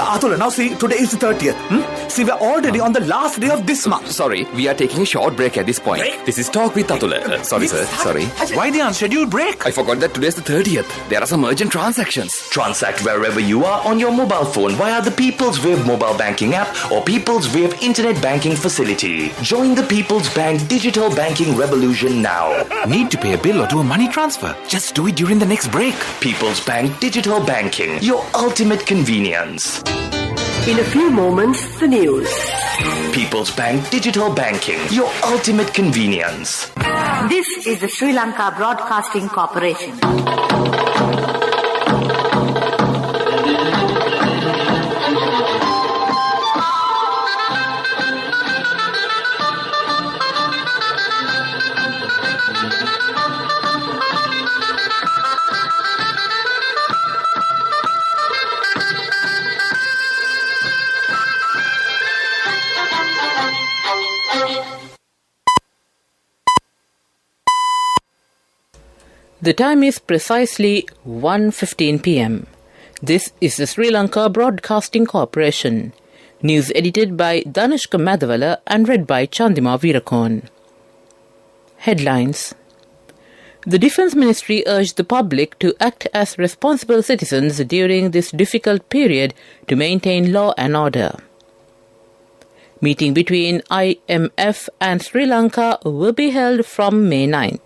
Atula, now see, today is the 30th. See, we're already on the last day of this month. Sorry, we are taking a short break at this point. Break? This is Talk with Atula. Sorry, sir. Sorry. Why the unscheduled break? I forgot that today's the 30th. There are some urgent transactions. Transact wherever you are on your mobile phone via the People's Wave mobile banking app or People's Wave internet banking facility. Join the People's Bank digital banking revolution now. Need to pay a bill or do a money transfer? Just do it during the next break. People's Bank digital banking, your ultimate convenience. In a few moments, the news. People's Bank digital banking, your ultimate convenience. This is the Sri Lanka Broadcasting Corporation. The time is precisely 1:15 p.m. This is the Sri Lanka Broadcasting Corporation. News edited by Danushka Madhavala and read by Chandima Veerakorn. Headlines. The Defence Ministry urged the public to act as responsible citizens during this difficult period to maintain law and order. Meeting between IMF and Sri Lanka will be held from May 9th.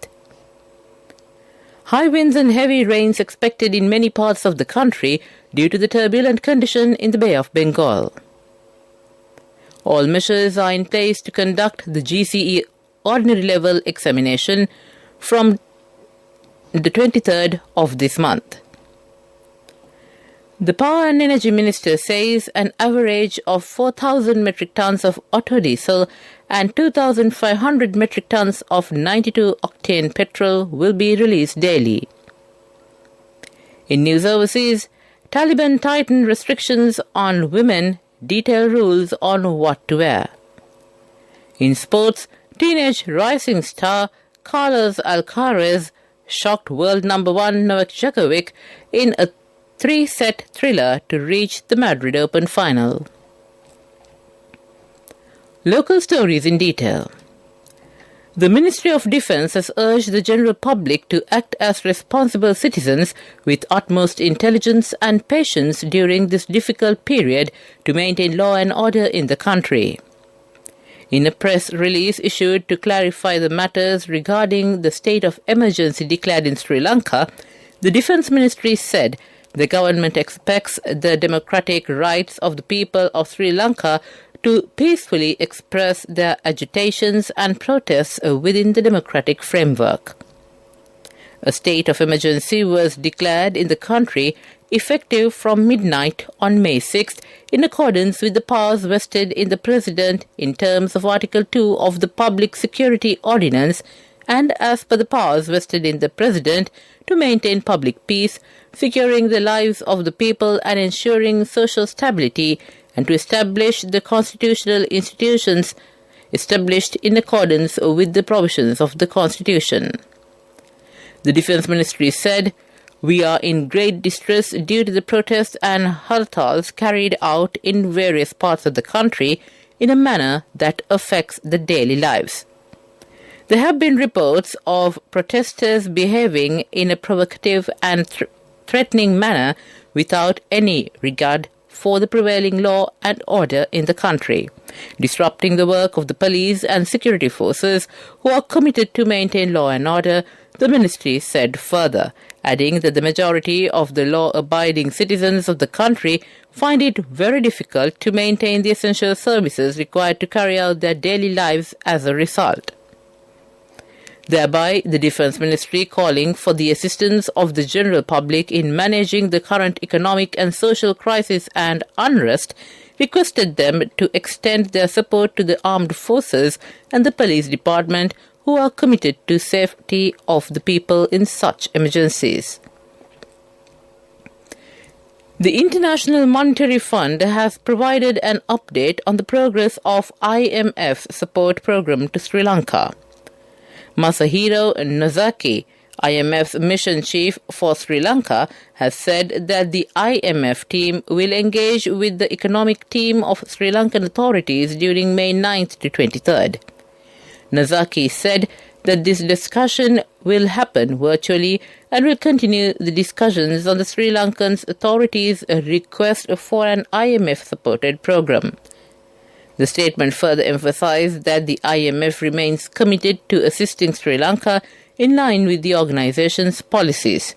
High winds and heavy rains expected in many parts of the country due to the turbulent condition in the Bay of Bengal. All measures are in place to conduct the GCE ordinary level examination from the 23rd of this month. The Power and Energy Minister says an average of 4,000 metric tons of autodiesel and 2,500 metric tons of 92-octane petrol will be released daily. In news overseas, Taliban tighten restrictions on women, detail rules on what to wear. In sports, teenage rising star Carlos Alcaraz shocked world number 1 Novak Djokovic in a 3-set thriller to reach the Madrid Open final. Local stories in detail. The Ministry of Defence has urged the general public to act as responsible citizens with utmost intelligence and patience during this difficult period to maintain law and order in the country. In a press release issued to clarify the matters regarding the state of emergency declared in Sri Lanka, the Defence Ministry said the government expects the democratic rights of the people of Sri Lanka to peacefully express their agitations and protests within the democratic framework. A state of emergency was declared in the country effective from midnight on May 6th in accordance with the powers vested in the President in terms of Article 2 of the Public Security Ordinance and as per the powers vested in the President to maintain public peace, securing the lives of the people and ensuring social stability, and to establish the constitutional institutions established in accordance with the provisions of the Constitution. The Defence Ministry said, "We are in great distress due to the protests and hartals carried out in various parts of the country in a manner that affects the daily lives. There have been reports of protesters behaving in a provocative and threatening manner without any regard for the prevailing law and order in the country, disrupting the work of the police and security forces who are committed to maintain law and order," the ministry said further, adding that the majority of the law-abiding citizens of the country find it very difficult to maintain the essential services required to carry out their daily lives as a result. Thereby, the Defence Ministry, calling for the assistance of the general public in managing the current economic and social crisis and unrest, requested them to extend their support to the armed forces and the police department, who are committed to safety of the people in such emergencies. The International Monetary Fund has provided an update on the progress of IMF's support program to Sri Lanka. Masahiro Nozaki, IMF's mission chief for Sri Lanka has said that the IMF team will engage with the economic team of Sri Lankan authorities during May 9th to 23rd. Nazaki said that this discussion will happen virtually and will continue the discussions on the Sri Lankan authorities' request for an IMF-supported program. The statement further emphasized that the IMF remains committed to assisting Sri Lanka in line with the organization's policies.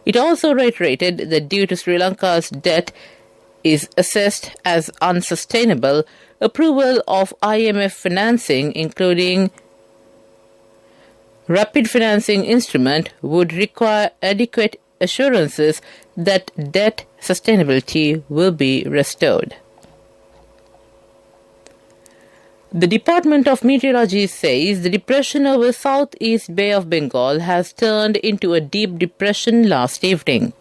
It also reiterated that due to Sri Lanka's debt is assessed as unsustainable, approval of IMF financing, including rapid financing instrument, would require adequate assurances that debt sustainability will be restored. The Department of Meteorology says the depression over Southeast Bay of Bengal has turned into a deep depression last evening.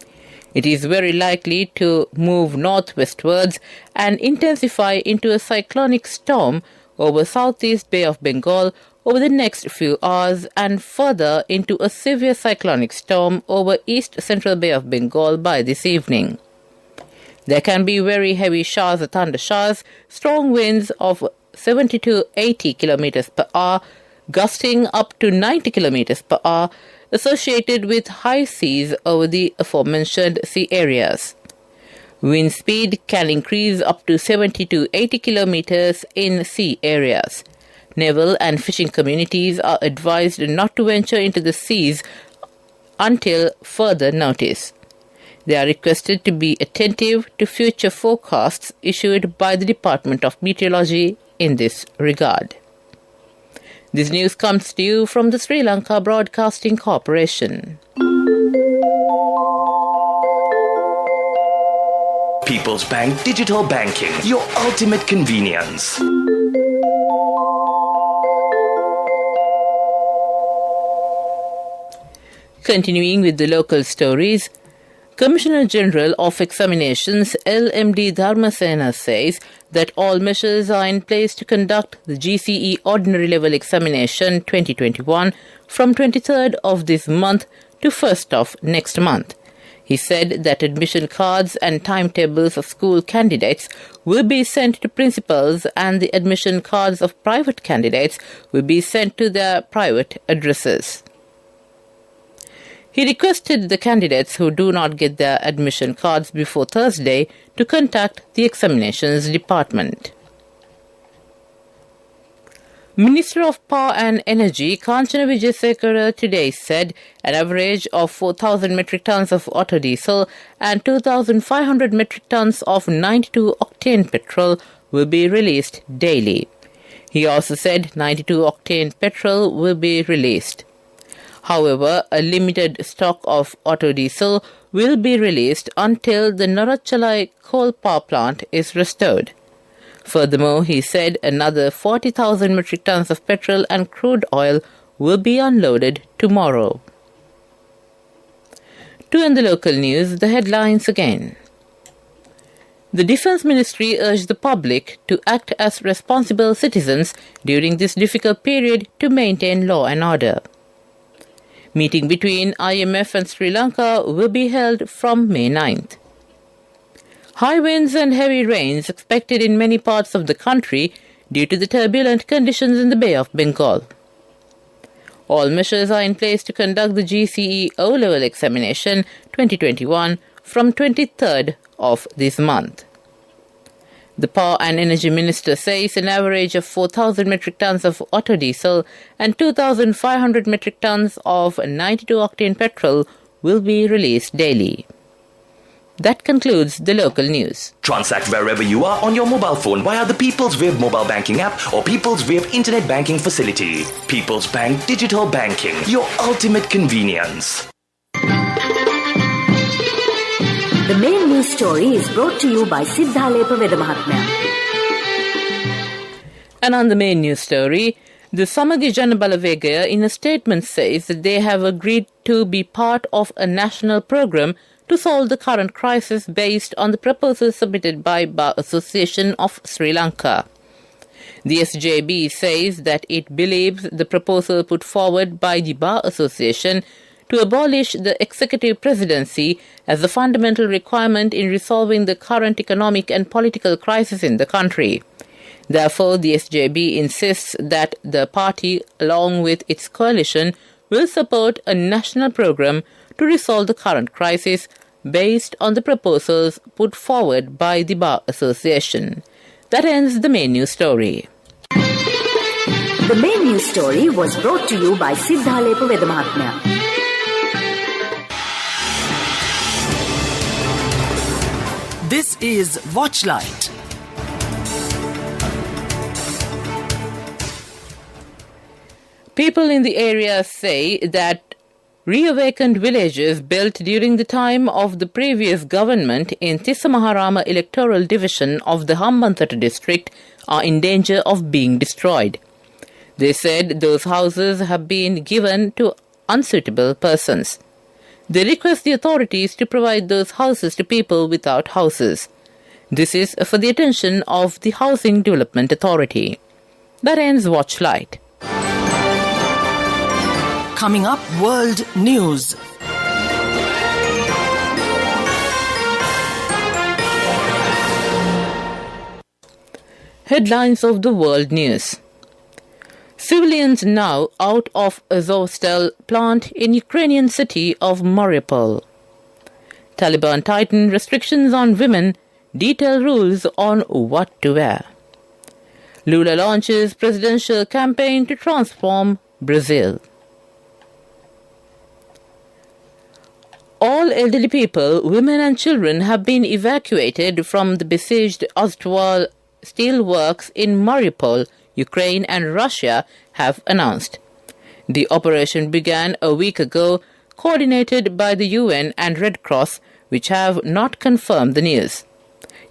It is very likely to move northwestwards and intensify into a cyclonic storm over Southeast Bay of Bengal over the next few hours and further into a severe cyclonic storm over East Central Bay of Bengal by this evening. There can be very heavy showers or thunder showers, strong winds of 70 to 80 kilometers per hour, gusting up to 90 kilometers per hour, associated with high seas over the aforementioned sea areas. Wind speed can increase up to 70 to 80 kilometers in sea areas. Naval and fishing communities are advised not to venture into the seas until further notice. They are requested to be attentive to future forecasts issued by the Department of Meteorology in this regard. This news comes to you from the Sri Lanka Broadcasting Corporation. People's Bank Digital Banking, your ultimate convenience. Continuing with the local stories, Commissioner General of Examinations LMD Dharmasena says that all measures are in place to conduct the GCE Ordinary Level Examination 2021 from 23rd of this month to 1st of next month. He said that admission cards and timetables of school candidates will be sent to principals and the admission cards of private candidates will be sent to their private addresses. He requested the candidates who do not get their admission cards before Thursday to contact the examinations department. Minister of Power and Energy Kanchana Wijesekara today said an average of 4,000 metric tons of auto diesel and 2,500 metric tons of 92-octane petrol will be released daily. He also said 92-octane petrol will be released. However, a limited stock of auto diesel will be released until the Narachalai coal power plant is restored. Furthermore, he said another 40,000 metric tons of petrol and crude oil will be unloaded tomorrow. To end the local news, the headlines again. The Defence Ministry urged the public to act as responsible citizens during this difficult period to maintain law and order. Meeting between IMF and Sri Lanka will be held from May 9th. High winds and heavy rains expected in many parts of the country due to the turbulent conditions in the Bay of Bengal. All measures are in place to conduct the GCE O-Level Examination 2021 from 23rd of this month. The Power and Energy Minister says an average of 4,000 metric tons of auto diesel and 2,500 metric tons of 92-octane petrol will be released daily. That concludes the local news. Transact wherever you are on your mobile phone via the People's Wave mobile banking app or People's Wave internet banking facility. People's Bank Digital Banking, your ultimate convenience. The main news story is brought to you by Siddhalepa Vedamahatmya. And on the main news story, the Samagi Janabalavegaya in a statement says that they have agreed to be part of a national program to solve the current crisis based on the proposal submitted by Bar Association of Sri Lanka. The SJB says that it believes the proposal put forward by the Bar Association to abolish the executive presidency as the fundamental requirement in resolving the current economic and political crisis in the country. Therefore, the SJB insists that the party, along with its coalition, will support a national program to resolve the current crisis based on the proposals put forward by the Bar Association. That ends the main news story. The main news story was brought to you by Sidhalepa Vedamahatmya. This is Watchlight. People in the area say that reawakened villages built during the time of the previous government in Tissamaharama electoral division of the Hambantota district are in danger of being destroyed. They said those houses have been given to unsuitable persons. They request the authorities to provide those houses to people without houses. This is for the attention of the Housing Development Authority. That ends Watchlight. Coming up, World News. Headlines of the World News. Civilians now out of Azovstal plant in Ukrainian city of Mariupol. Taliban tighten restrictions on women, detail rules on what to wear. Lula launches presidential campaign to transform Brazil. All elderly people, women and children have been evacuated from the besieged Azovstal steelworks in Mariupol, Ukraine and Russia have announced. The operation began a week ago, coordinated by the UN and Red Cross, which have not confirmed the news.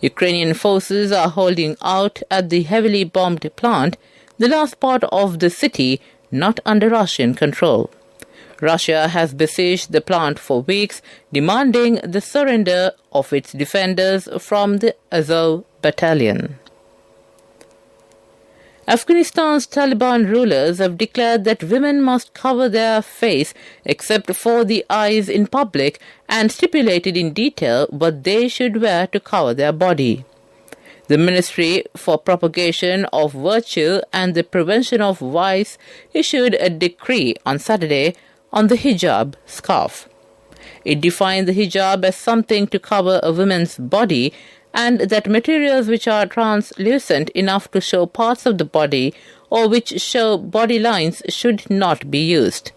Ukrainian forces are holding out at the heavily bombed plant, the last part of the city not under Russian control. Russia has besieged the plant for weeks, demanding the surrender of its defenders from the Azov battalion. Afghanistan's Taliban rulers have declared that women must cover their face except for the eyes in public and stipulated in detail what they should wear to cover their body. The Ministry for Propagation of Virtue and the Prevention of Vice issued a decree on Saturday on the hijab scarf. It defined the hijab as something to cover a woman's body and that materials which are translucent enough to show parts of the body or which show body lines should not be used.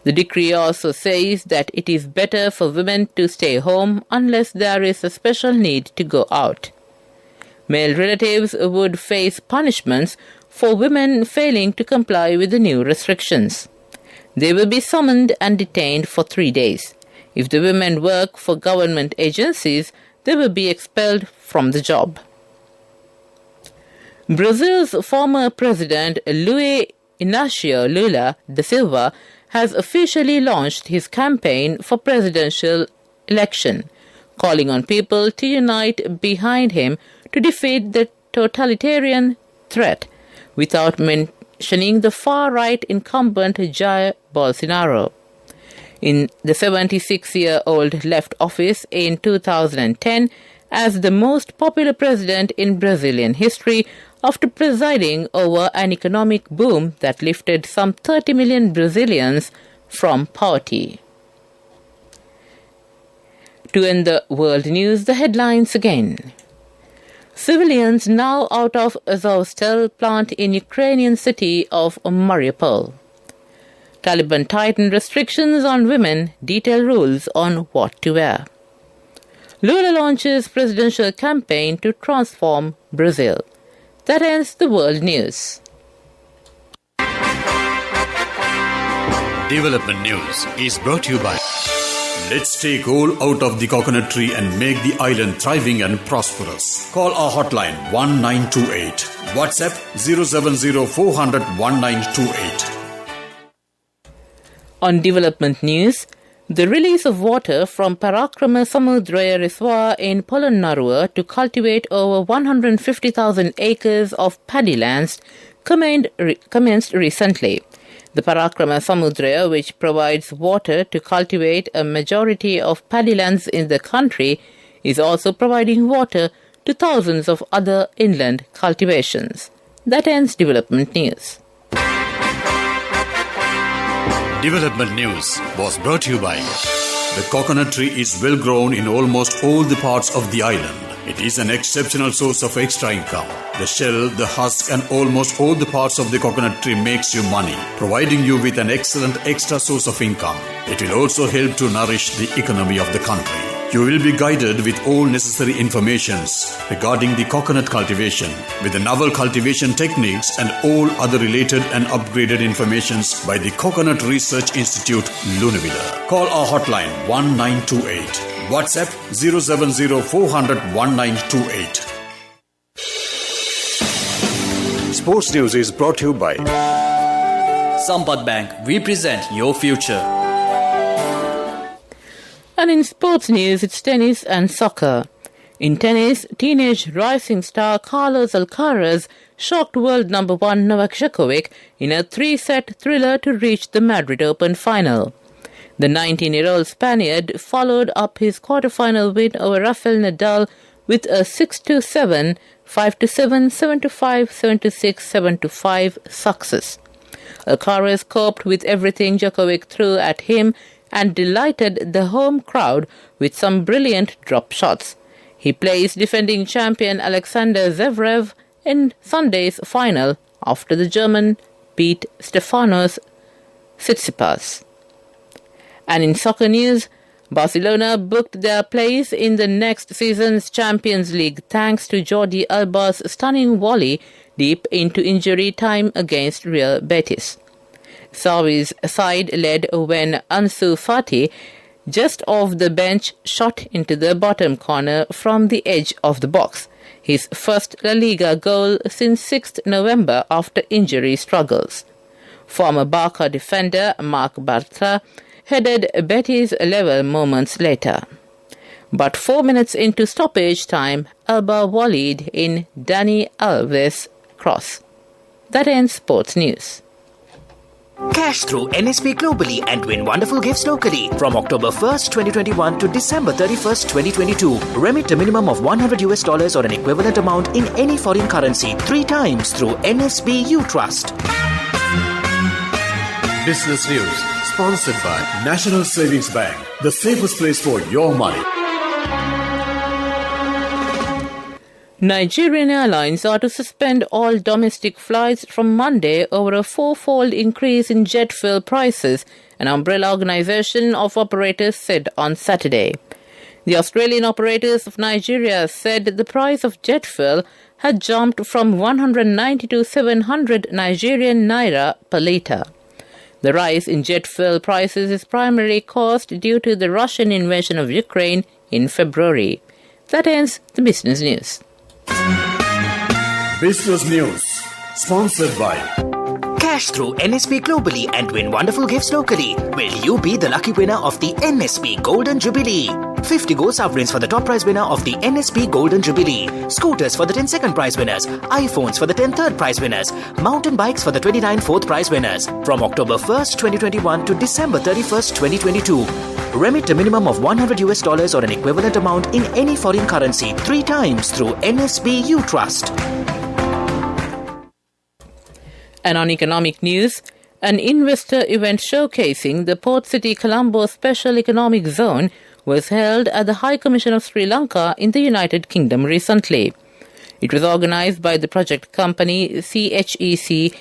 The decree also says that it is better for women to stay home unless there is a special need to go out. Male relatives would face punishments for women failing to comply with the new restrictions. They will be summoned and detained for 3 days. If the women work for government agencies, they will be expelled from the job. Brazil's former president Luiz Inácio Lula da Silva has officially launched his campaign for presidential election, calling on people to unite behind him to defeat the totalitarian threat, without mentioning the far-right incumbent Jair Bolsonaro. In the 76-year-old left office in 2010 as the most popular president in Brazilian history after presiding over an economic boom that lifted some 30 million Brazilians from poverty. To end the world news, the headlines again. Civilians now out of Azovstal plant in Ukrainian city of Mariupol. Taliban tighten restrictions on women, detail rules on what to wear. Lula launches presidential campaign to transform Brazil. That ends the world news. Development News is brought to you by Let's take coal out of the coconut tree and make the island thriving and prosperous. Call our hotline 1928. WhatsApp 070 400 1928. On development news, the release of water from Parakrama Samudra Reservoir in Polonnaruwa to cultivate over 150,000 acres of paddy lands commenced recently. The Parakrama Samudra, which provides water to cultivate a majority of paddylands in the country, is also providing water to thousands of other inland cultivations. That ends development news. Development news was brought to you by the coconut tree is well grown in almost all the parts of the island. It is an exceptional source of extra income. The shell, the husk and almost all the parts of the coconut tree makes you money, providing you with an excellent extra source of income. It will also help to nourish the economy of the country. You will be guided with all necessary informations regarding the coconut cultivation, with the novel cultivation techniques and all other related and upgraded informations by the Coconut Research Institute, Lunavilla. Call our hotline 1928. WhatsApp 070 400 1928. Sports News is brought to you by Sampath Bank. We present your future. And in sports news, it's tennis and soccer. In tennis, teenage rising star Carlos Alcaraz shocked world number 1 Novak Djokovic in a 3-set thriller to reach the Madrid Open final. The 19-year-old Spaniard followed up his quarter-final win over Rafael Nadal with a 6-7, 5-7, 7-5, 7-6, 7-5 success. Alcaraz coped with everything Djokovic threw at him and delighted the home crowd with some brilliant drop shots. He placed defending champion Alexander Zverev in Sunday's final after the German beat Stefanos Tsitsipas. And in soccer news, Barcelona booked their place in the next season's Champions League thanks to Jordi Alba's stunning volley deep into injury time against Real Betis. Xavi's side led when Ansu Fati, just off the bench, shot into the bottom corner from the edge of the box, his first La Liga goal since 6th November after injury struggles. Former Barca defender Marc Bartra headed Betis level moments later. But 4 minutes into stoppage time, Alba volleyed in Dani Alves' cross. That ends sports news. Cash through NSP globally and win wonderful gifts locally. From October 1st, 2021 to December 31st, 2022. Remit a minimum of $100 or an equivalent amount in any foreign currency 3 times through NSB U Trust. Business News, sponsored by National Savings Bank, the safest place for your money. Nigerian Airlines are to suspend all domestic flights from Monday over a 4-fold increase in jet fuel prices, an umbrella organisation of operators said on Saturday. The Australian Operators of Nigeria said the price of jet fuel had jumped from 190 to 700 Nigerian naira per litre. The rise in jet fuel prices is primarily caused due to the Russian invasion of Ukraine in February. That ends the business news. Business News, sponsored by Cash through NSP globally and win wonderful gifts locally. Will you be the lucky winner of the NSP Golden Jubilee? 50 gold sovereigns for the top prize winner of the NSP Golden Jubilee. Scooters for the 10 second prize winners. iPhones for the 10 third prize winners. Mountain bikes for the 29 fourth prize winners. From October 1st, 2021 to December 31st, 2022. Remit a minimum of $100 or an equivalent amount in any foreign currency 3 times through NSB U Trust. And on economic news, an investor event showcasing the Port City Colombo Special Economic Zone was held at the High Commission of Sri Lanka in the United Kingdom recently. It was organised by the project company CHEC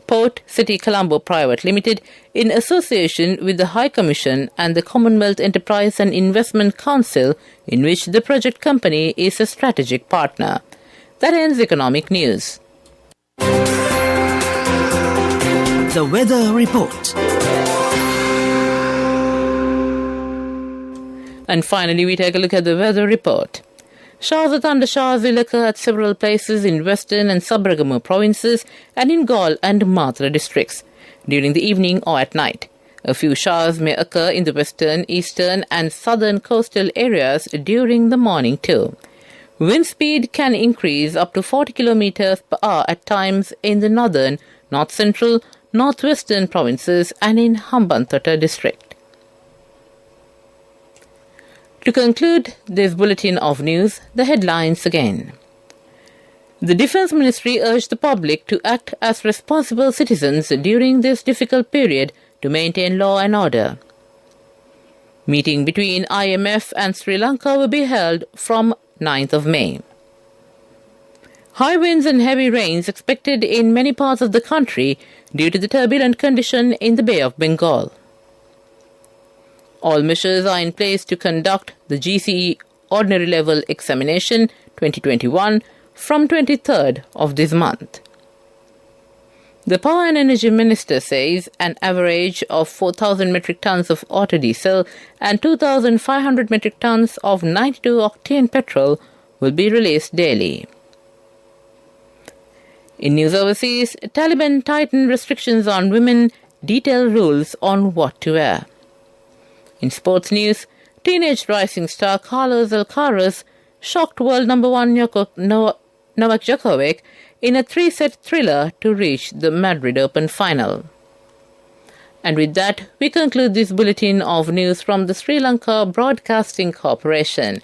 Port City Colombo Private Limited in association with the High Commission and the Commonwealth Enterprise and Investment Council, in which the project company is a strategic partner. That ends economic news. The Weather Report. And finally, we take a look at the weather report. Showers or thundershowers will occur at several places in western and Sabaragamu provinces and in Gaul and Madra districts during the evening or at night. A few showers may occur in the western, eastern and southern coastal areas during the morning too. Wind speed can increase up to 40 km per hour at times in the northern, north central, northwestern provinces and in Hambantota district. To conclude this bulletin of news, the headlines again. The Defence Ministry urged the public to act as responsible citizens during this difficult period to maintain law and order. Meeting between IMF and Sri Lanka will be held from 9th of May. High winds and heavy rains expected in many parts of the country due to the turbulent condition in the Bay of Bengal. All measures are in place to conduct the GCE Ordinary Level Examination 2021 from 23rd of this month. The Power and Energy Minister says an average of 4,000 metric tons of auto diesel and 2,500 metric tons of 92-octane petrol will be released daily. In news overseas, Taliban tighten restrictions on women, detail rules on what to wear. In sports news, teenage rising star Carlos Alcaraz shocked world number 1 Novak Djokovic in a 3-set thriller to reach the Madrid Open final. And with that, we conclude this bulletin of news from the Sri Lanka Broadcasting Corporation.